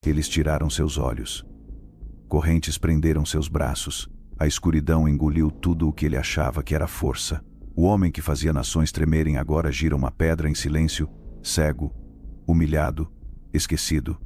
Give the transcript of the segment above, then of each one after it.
Eles tiraram seus olhos. Correntes prenderam seus braços. A escuridão engoliu tudo o que ele achava que era força. O homem que fazia nações tremerem agora gira uma pedra em silêncio, cego, humilhado, esquecido.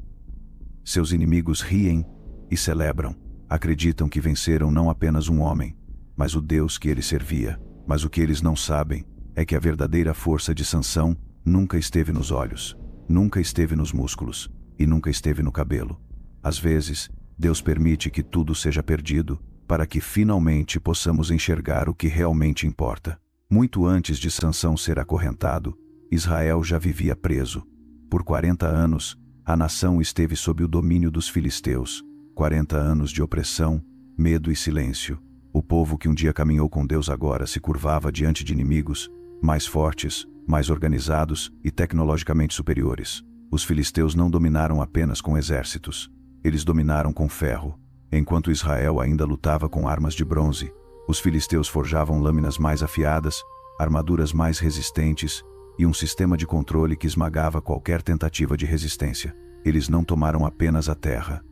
Seus inimigos riem e celebram. Acreditam que venceram não apenas um homem, mas o Deus que ele servia. Mas o que eles não sabem é que a verdadeira força de Sansão nunca esteve nos olhos, nunca esteve nos músculos e nunca esteve no cabelo. Às vezes, Deus permite que tudo seja perdido para que finalmente possamos enxergar o que realmente importa. Muito antes de Sansão ser acorrentado, Israel já vivia preso. Por 40 anos, a nação esteve sob o domínio dos filisteus. 40 anos de opressão, medo e silêncio. O povo que um dia caminhou com Deus agora se curvava diante de inimigos mais fortes, mais organizados e tecnologicamente superiores. Os filisteus não dominaram apenas com exércitos. Eles dominaram com ferro. Enquanto Israel ainda lutava com armas de bronze, os filisteus forjavam lâminas mais afiadas, armaduras mais resistentes e um sistema de controle que esmagava qualquer tentativa de resistência. Eles não tomaram apenas a terra,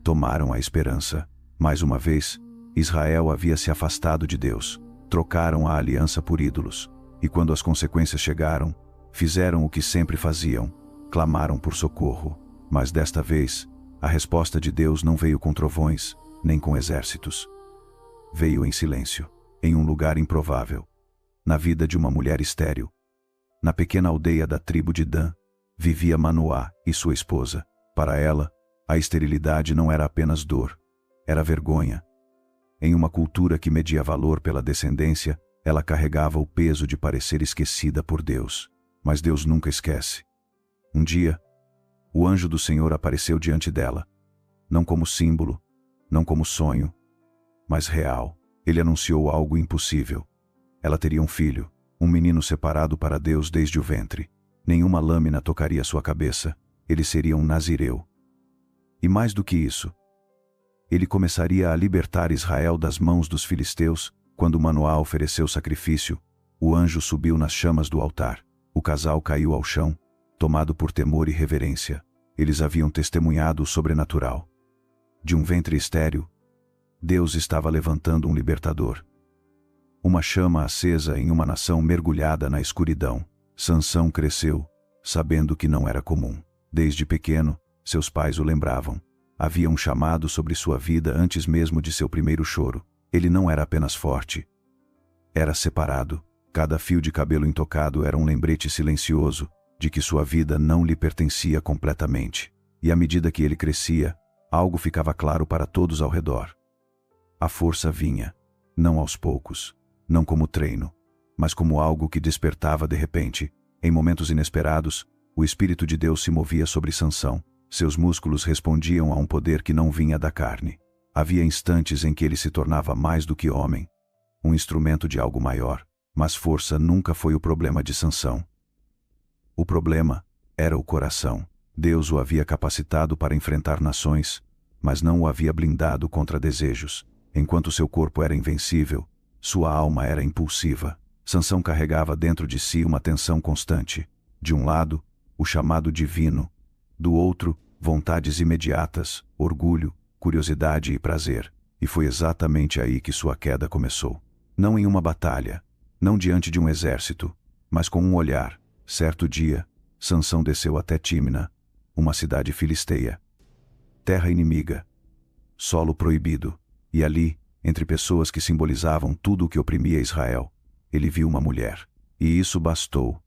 tomaram a esperança. Mais uma vez, Israel havia se afastado de Deus. Trocaram a aliança por ídolos. E quando as consequências chegaram, fizeram o que sempre faziam, clamaram por socorro. Mas desta vez, a resposta de Deus não veio com trovões, nem com exércitos. Veio em silêncio, em um lugar improvável, na vida de uma mulher estéril. Na pequena aldeia da tribo de Dan, vivia Manoá e sua esposa. Para ela, a esterilidade não era apenas dor, era vergonha. Em uma cultura que media valor pela descendência, ela carregava o peso de parecer esquecida por Deus. Mas Deus nunca esquece. Um dia, o anjo do Senhor apareceu diante dela, não como símbolo, não como sonho, mas real. Ele anunciou algo impossível. Ela teria um filho, um menino separado para Deus desde o ventre. Nenhuma lâmina tocaria sua cabeça. Ele seria um nazireu. E mais do que isso, ele começaria a libertar Israel das mãos dos filisteus. Quando Manoá ofereceu sacrifício, o anjo subiu nas chamas do altar. O casal caiu ao chão, tomado por temor e reverência. Eles haviam testemunhado o sobrenatural. De um ventre estéril, Deus estava levantando um libertador. Uma chama acesa em uma nação mergulhada na escuridão. Sansão cresceu, sabendo que não era comum. Desde pequeno, seus pais o lembravam. Havia um chamado sobre sua vida antes mesmo de seu primeiro choro. Ele não era apenas forte. Era separado. Cada fio de cabelo intocado era um lembrete silencioso de que sua vida não lhe pertencia completamente. E à medida que ele crescia, algo ficava claro para todos ao redor. A força vinha, não aos poucos, não como treino, mas como algo que despertava de repente. Em momentos inesperados, o Espírito de Deus se movia sobre Sansão. Seus músculos respondiam a um poder que não vinha da carne. Havia instantes em que ele se tornava mais do que homem, um instrumento de algo maior. Mas força nunca foi o problema de Sansão. O problema era o coração. Deus o havia capacitado para enfrentar nações, mas não o havia blindado contra desejos. Enquanto seu corpo era invencível, sua alma era impulsiva. Sansão carregava dentro de si uma tensão constante. De um lado, o chamado divino. Do outro, vontades imediatas, orgulho, curiosidade e prazer. E foi exatamente aí que sua queda começou. Não em uma batalha, não diante de um exército, mas com um olhar. Certo dia, Sansão desceu até Tímina, uma cidade filisteia. Terra inimiga, solo proibido, e ali, entre pessoas que simbolizavam tudo o que oprimia Israel, ele viu uma mulher. E isso bastou.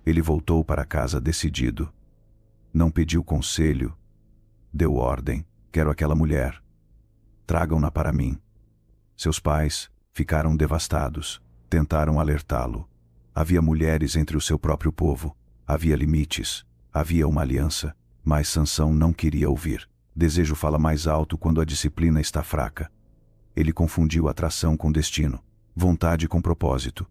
Ele voltou para casa decidido. Não pediu conselho, deu ordem: quero aquela mulher. Tragam-na para mim. Seus pais ficaram devastados. Tentaram alertá-lo. Havia mulheres entre o seu próprio povo. Havia limites. Havia uma aliança. Mas Sansão não queria ouvir. Desejo fala mais alto quando a disciplina está fraca. Ele confundiu atração com destino, vontade com propósito.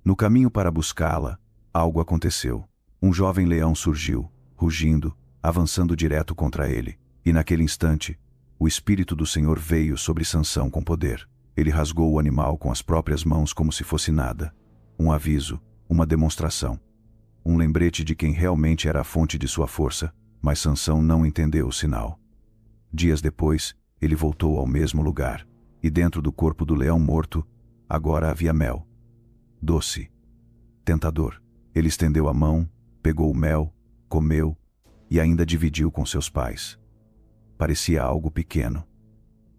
No caminho para buscá-la, algo aconteceu. Um jovem leão surgiu, rugindo, avançando direto contra ele. E naquele instante, o Espírito do Senhor veio sobre Sansão com poder. Ele rasgou o animal com as próprias mãos como se fosse nada. Um aviso, uma demonstração. Um lembrete de quem realmente era a fonte de sua força. mas Sansão não entendeu o sinal. Dias depois, ele voltou ao mesmo lugar, e dentro do corpo do leão morto, agora havia mel. Doce. Tentador. Ele estendeu a mão, pegou o mel, comeu, e ainda dividiu com seus pais. Parecia algo pequeno.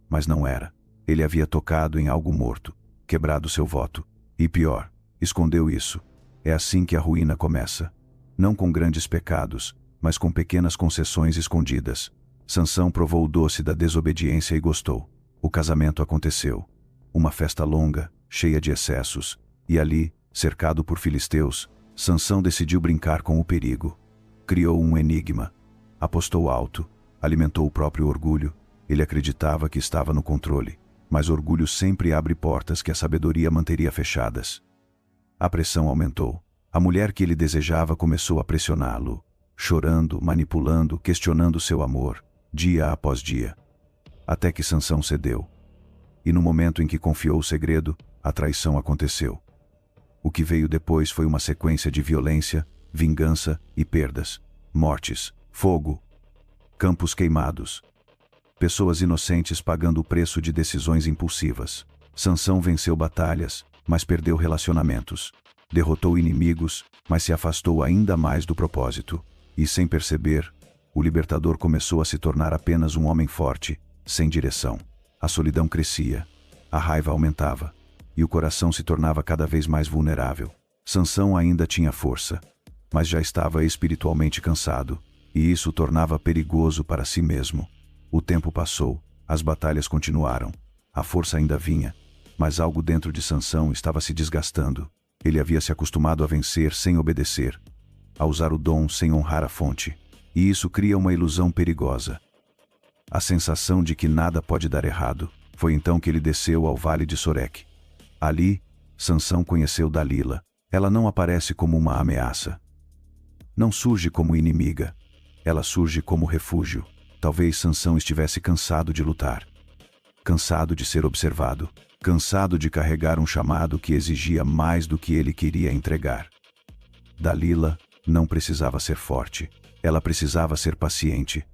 Mas não era. Ele havia tocado em algo morto, quebrado seu voto. E pior, escondeu isso. É assim que a ruína começa. Não com grandes pecados, mas com pequenas concessões escondidas. Sansão provou o doce da desobediência e gostou. O casamento aconteceu. Uma festa longa, cheia de excessos. E ali, cercado por filisteus, Sansão decidiu brincar com o perigo. Criou um enigma. Apostou alto. Alimentou o próprio orgulho. Ele acreditava que estava no controle. Mas orgulho sempre abre portas que a sabedoria manteria fechadas. A pressão aumentou. A mulher que ele desejava começou a pressioná-lo, chorando, manipulando, questionando seu amor, dia após dia. Até que Sansão cedeu. E no momento em que confiou o segredo, a traição aconteceu. O que veio depois foi uma sequência de violência, vingança e perdas. Mortes, fogo, campos queimados. Pessoas inocentes pagando o preço de decisões impulsivas. Sansão venceu batalhas, mas perdeu relacionamentos. Derrotou inimigos, mas se afastou ainda mais do propósito. E sem perceber, o libertador começou a se tornar apenas um homem forte, sem direção. A solidão crescia, a raiva aumentava, e o coração se tornava cada vez mais vulnerável. Sansão ainda tinha força, mas já estava espiritualmente cansado, e isso o tornava perigoso para si mesmo. O tempo passou, as batalhas continuaram, a força ainda vinha, mas algo dentro de Sansão estava se desgastando. Ele havia se acostumado a vencer sem obedecer, a usar o dom sem honrar a fonte, e isso cria uma ilusão perigosa. A sensação de que nada pode dar errado. Foi então que ele desceu ao vale de Sorek. Ali, Sansão conheceu Dalila. Ela não aparece como uma ameaça. Não surge como inimiga. Ela surge como refúgio. Talvez Sansão estivesse cansado de lutar. Cansado de ser observado. Cansado de carregar um chamado que exigia mais do que ele queria entregar. Dalila não precisava ser forte. Ela precisava ser paciente.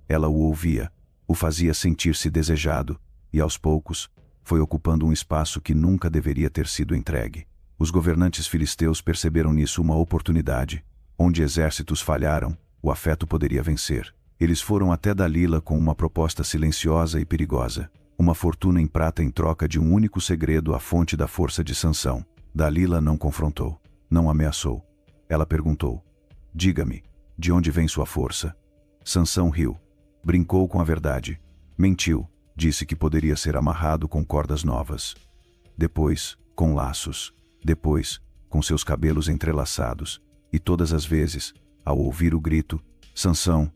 Ela o ouvia, o fazia sentir-se desejado, e aos poucos, foi ocupando um espaço que nunca deveria ter sido entregue. Os governantes filisteus perceberam nisso uma oportunidade. Onde exércitos falharam, o afeto poderia vencer. Eles foram até Dalila com uma proposta silenciosa e perigosa. Uma fortuna em prata em troca de um único segredo, a fonte da força de Sansão. Dalila não confrontou, não ameaçou. Ela perguntou: "Diga-me, de onde vem sua força?" Sansão riu, brincou com a verdade, mentiu, disse que poderia ser amarrado com cordas novas. Depois, com laços. Depois, com seus cabelos entrelaçados. E todas as vezes, ao ouvir o grito: "Sansão,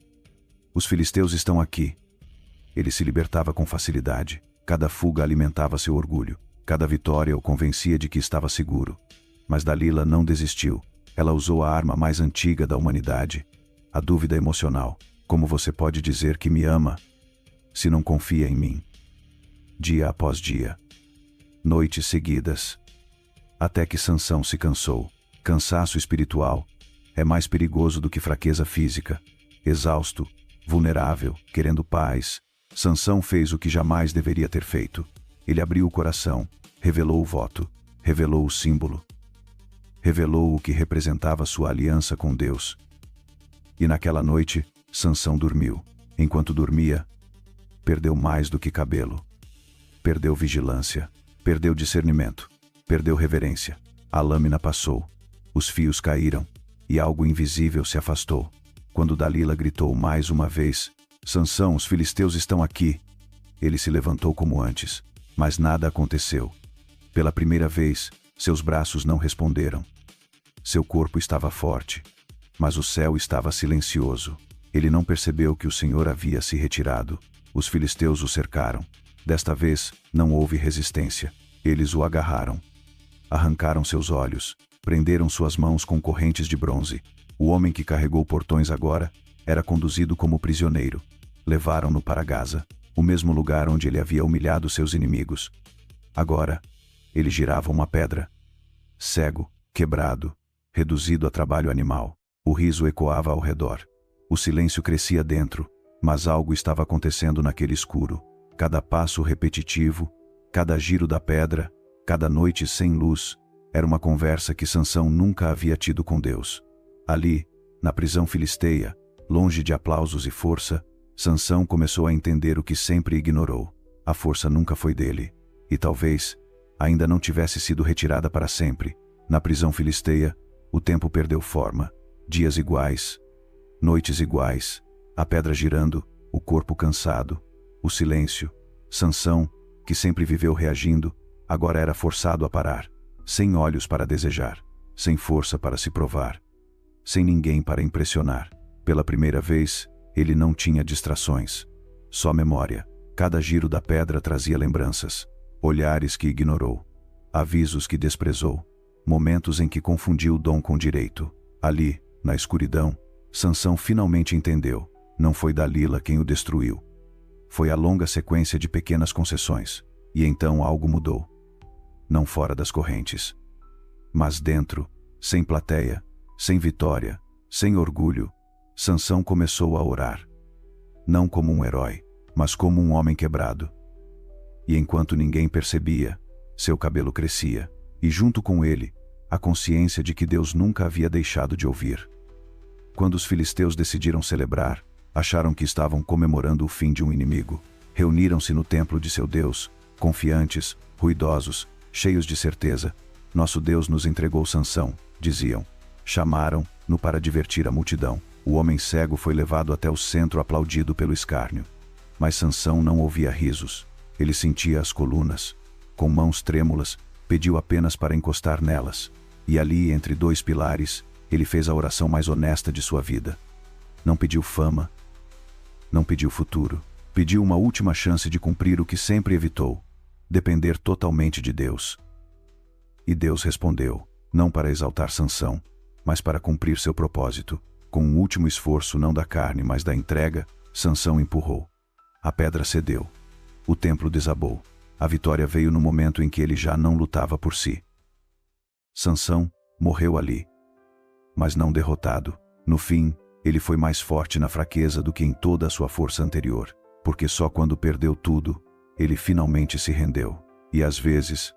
os filisteus estão aqui", ele se libertava com facilidade. Cada fuga alimentava seu orgulho. Cada vitória o convencia de que estava seguro. Mas Dalila não desistiu. Ela usou a arma mais antiga da humanidade. A dúvida emocional. Como você pode dizer que me ama se não confia em mim? Dia após dia. Noites seguidas. Até que Sansão se cansou. Cansaço espiritual é mais perigoso do que fraqueza física. Exausto, vulnerável, querendo paz, Sansão fez o que jamais deveria ter feito. Ele abriu o coração, revelou o voto, revelou o símbolo. Revelou o que representava sua aliança com Deus. E naquela noite, Sansão dormiu. Enquanto dormia, perdeu mais do que cabelo. Perdeu vigilância, perdeu discernimento, perdeu reverência. A lâmina passou, os fios caíram, e algo invisível se afastou. Quando Dalila gritou mais uma vez: "Sansão, os filisteus estão aqui", ele se levantou como antes, mas nada aconteceu. Pela primeira vez, seus braços não responderam. Seu corpo estava forte, mas o céu estava silencioso. Ele não percebeu que o Senhor havia se retirado. Os filisteus o cercaram. Desta vez, não houve resistência. Eles o agarraram. Arrancaram seus olhos, prenderam suas mãos com correntes de bronze. O homem que carregou portões agora era conduzido como prisioneiro. Levaram-no para Gaza, o mesmo lugar onde ele havia humilhado seus inimigos. Agora, ele girava uma pedra. Cego, quebrado, reduzido a trabalho animal. O riso ecoava ao redor. O silêncio crescia dentro, mas algo estava acontecendo naquele escuro. Cada passo repetitivo, cada giro da pedra, cada noite sem luz, era uma conversa que Sansão nunca havia tido com Deus. Ali, na prisão filisteia, longe de aplausos e força, Sansão começou a entender o que sempre ignorou. A força nunca foi dele, e talvez ainda não tivesse sido retirada para sempre. Na prisão filisteia, o tempo perdeu forma. Dias iguais, noites iguais, a pedra girando, o corpo cansado, o silêncio. Sansão, que sempre viveu reagindo, agora era forçado a parar, sem olhos para desejar, sem força para se provar, sem ninguém para impressionar. Pela primeira vez, ele não tinha distrações, só memória. Cada giro da pedra trazia lembranças, olhares que ignorou, avisos que desprezou, momentos em que confundiu o dom com direito. Ali, na escuridão, Sansão finalmente entendeu: não foi Dalila quem o destruiu. Foi a longa sequência de pequenas concessões. E então algo mudou. Não fora das correntes, mas dentro, sem plateia, sem vitória, sem orgulho, Sansão começou a orar. Não como um herói, mas como um homem quebrado. E enquanto ninguém percebia, seu cabelo crescia, e junto com ele, a consciência de que Deus nunca havia deixado de ouvir. Quando os filisteus decidiram celebrar, acharam que estavam comemorando o fim de um inimigo. Reuniram-se no templo de seu Deus, confiantes, ruidosos, cheios de certeza. Nosso Deus nos entregou Sansão, diziam. Chamaram-no para divertir a multidão. O homem cego foi levado até o centro aplaudido pelo escárnio. Mas Sansão não ouvia risos. Ele sentia as colunas. Com mãos trêmulas, pediu apenas para encostar nelas. E ali, entre dois pilares, ele fez a oração mais honesta de sua vida. Não pediu fama, não pediu futuro. Pediu uma última chance de cumprir o que sempre evitou: depender totalmente de Deus. E Deus respondeu, não para exaltar Sansão, mas para cumprir seu propósito. Com um último esforço não da carne, mas da entrega, Sansão empurrou. A pedra cedeu. O templo desabou. A vitória veio no momento em que ele já não lutava por si. Sansão morreu ali, mas não derrotado. No fim, ele foi mais forte na fraqueza do que em toda a sua força anterior, porque só quando perdeu tudo, ele finalmente se rendeu. E às vezes,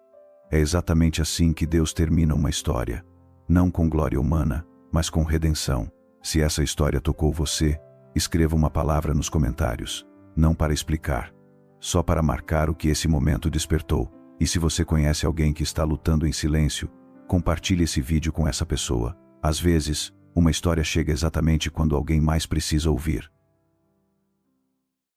é exatamente assim que Deus termina uma história. Não com glória humana, mas com redenção. Se essa história tocou você, escreva uma palavra nos comentários. Não para explicar, só para marcar o que esse momento despertou. E se você conhece alguém que está lutando em silêncio, compartilhe esse vídeo com essa pessoa. Às vezes, uma história chega exatamente quando alguém mais precisa ouvir.